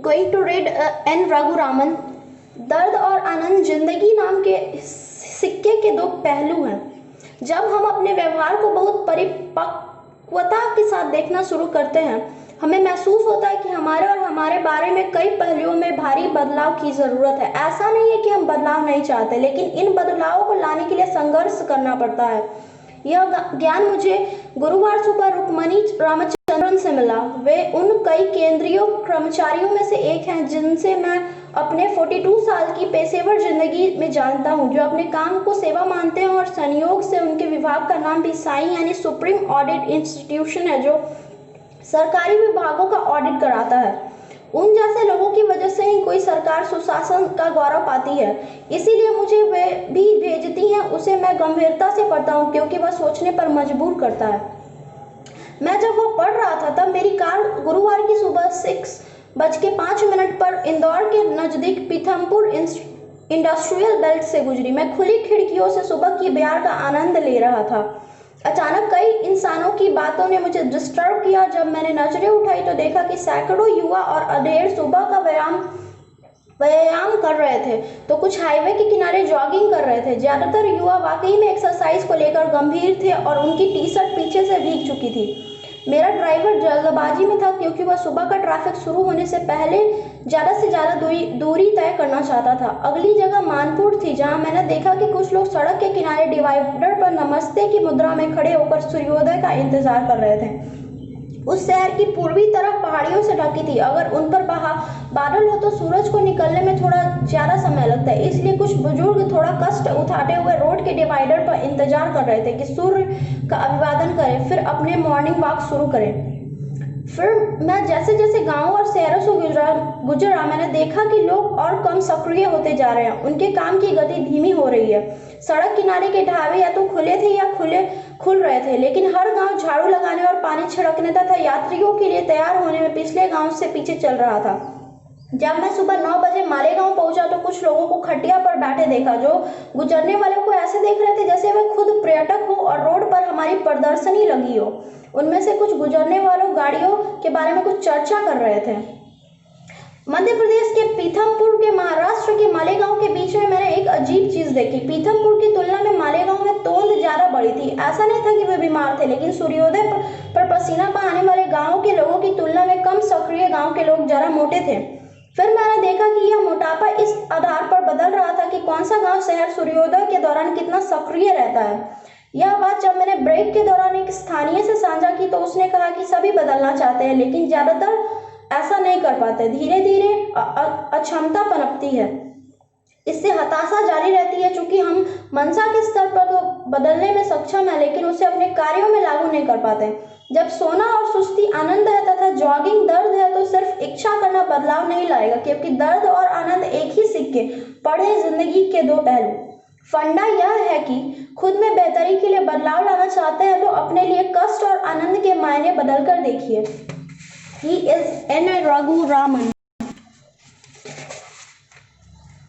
Going to read N Raghuraman. दर्द और आनंद जिंदगी नाम के सिक्के के दो पहलू हैं। जब हम अपने व्यवहार को बहुत परिपक्वता के साथ देखना शुरू करते हैं, हमें महसूस होता है कि हमारे और हमारे बारे में कई पहलुओं में भारी बदलाव की ज़रूरत है। ऐसा नहीं है कि हम बदलाव नहीं चाहते, लेकिन इन बदलावों को लाने के लिए संघर्ष करना पड़ता है। यह ज्ञान मुझे गुरुवार सुबह रुक्मणी रामचंद्रन से मिला। वे उन कई केंद्रीय कर्मचारियों में से एक हैं जिनसे मैं अपने 42 साल की पेशेवर जिंदगी में जानता हूं, जो अपने काम को सेवा मानते हैं और संयोग से उनके विभाग का नाम भी साई यानी सुप्रीम ऑडिट इंस्टीट्यूशन है, जो सरकारी विभागों का ऑडिट कराता है। उन जैसे लोगों की वजह से ही कोई सरकार सुशासन का गौरव पाती है। इसीलिए मुझे वे भी भेजती हैं, उसे मैं गंभीरता से पढ़ता हूँ क्योंकि वह सोचने पर मजबूर करता है। मैं जब वो पढ़ रहा था तब मेरी कार गुरुवार की सुबह 6:05 पर इंदौर के नजदीक पीथमपुर इंडस्ट्रियल बेल्ट से गुजरी। मैं खुली खिड़कियों से सुबह की बयार का आनंद ले रहा था। अचानक कई इंसानों की बातों ने मुझे डिस्टर्ब किया। जब मैंने नजरें उठाई तो देखा कि सैकड़ों युवा और अधेड़ सुबह का व्यायाम कर रहे थे, तो कुछ हाईवे के किनारे जॉगिंग कर रहे थे। ज्यादातर युवा वाकई में एक्सरसाइज को लेकर गंभीर थे और उनकी टी-शर्ट पीछे से भीग चुकी थी। मेरा ड्राइवर जल्दबाजी में था क्योंकि वह सुबह का ट्रैफिक शुरू होने से पहले ज़्यादा से ज़्यादा दूरी तय करना चाहता था। अगली जगह मानपुर थी, जहां मैंने देखा कि कुछ लोग सड़क के किनारे डिवाइडर पर नमस्ते की मुद्रा में खड़े होकर सूर्योदय का इंतजार कर रहे थे। उस शहर की पूर्वी तरफ पहाड़ियों से ढकी थी। अगर उन पर बादल हो तो सूरज को निकलने में थोड़ा ज़्यादा समय लगता है, इसलिए कुछ बुजुर्ग थोड़ा कष्ट उठाते हुए रोड के डिवाइडर पर इंतजार कर रहे थे कि सूर्य का अभिवादन करें, फिर अपने मॉर्निंग वॉक शुरू करें। फिर मैं जैसे जैसे गांव और शहरों से गुजरा मैंने देखा कि लोग और कम सक्रिय होते जा रहे हैं। उनके काम की गति धीमी हो रही है। सड़क किनारे के ढाबे या तो खुले थे या खुल रहे थे, लेकिन हर गांव झाड़ू लगाने और पानी छिड़कने तथा यात्रियों के लिए तैयार होने में पिछले गांव से पीछे चल रहा था। जब मैं सुबह 9 बजे मालेगांव पहुंचा तो कुछ लोगों को खटिया पर बैठे देखा, जो गुजरने वालों को ऐसे देख रहे थे जैसे वे खुद पर्यटक हो और रोड पर हमारी प्रदर्शनी लगी हो। उनमें से कुछ गुजरने वालों गाड़ियों के बारे में कुछ चर्चा कर रहे थे। मध्य प्रदेश के पीथमपुर के महाराष्ट्र के मालेगांव के बीच में मैंने एक अजीब चीज देखी। पीथमपुर की तुलना में मालेगांव में तोंद ज्यादा बड़ी थी। ऐसा नहीं था कि वे बीमार थे, लेकिन सूर्योदय पर पसीना बहाने वाले गाँव के लोगों की तुलना में कम सक्रिय गाँव के लोग जरा मोटे थे। फिर मैंने देखा कि यह मोटापा इस आधार पर बदल रहा था कि कौन सा गांव शहर सूर्योदय के दौरान कितना सक्रिय रहता है। यह बात जब मैंने ब्रेक के दौरान एक स्थानीय से साझा की तो उसने कहा कि सभी बदलना चाहते हैं, लेकिन ज्यादातर ऐसा नहीं कर पाते। धीरे धीरे अक्षमता पनपती है, इससे हताशा जारी रहती है। चूंकि हम मनसा के स्तर पर तो बदलने में सक्षम है, लेकिन उसे अपने कार्यों में लागू नहीं कर पाते। जब सोना और सुस्ती आनंद है तथा जॉगिंग दर्द है, तो सिर्फ इच्छा करना बदलाव नहीं लाएगा, क्योंकि दर्द और आनंद एक ही सिक्के पढ़े जिंदगी के दो पहलू। फंडा यह है कि खुद में बेहतरी के लिए बदलाव लाना चाहते हैं तो अपने लिए कष्ट और आनंद के मायने बदल कर देखिए। He is an Raghuraman.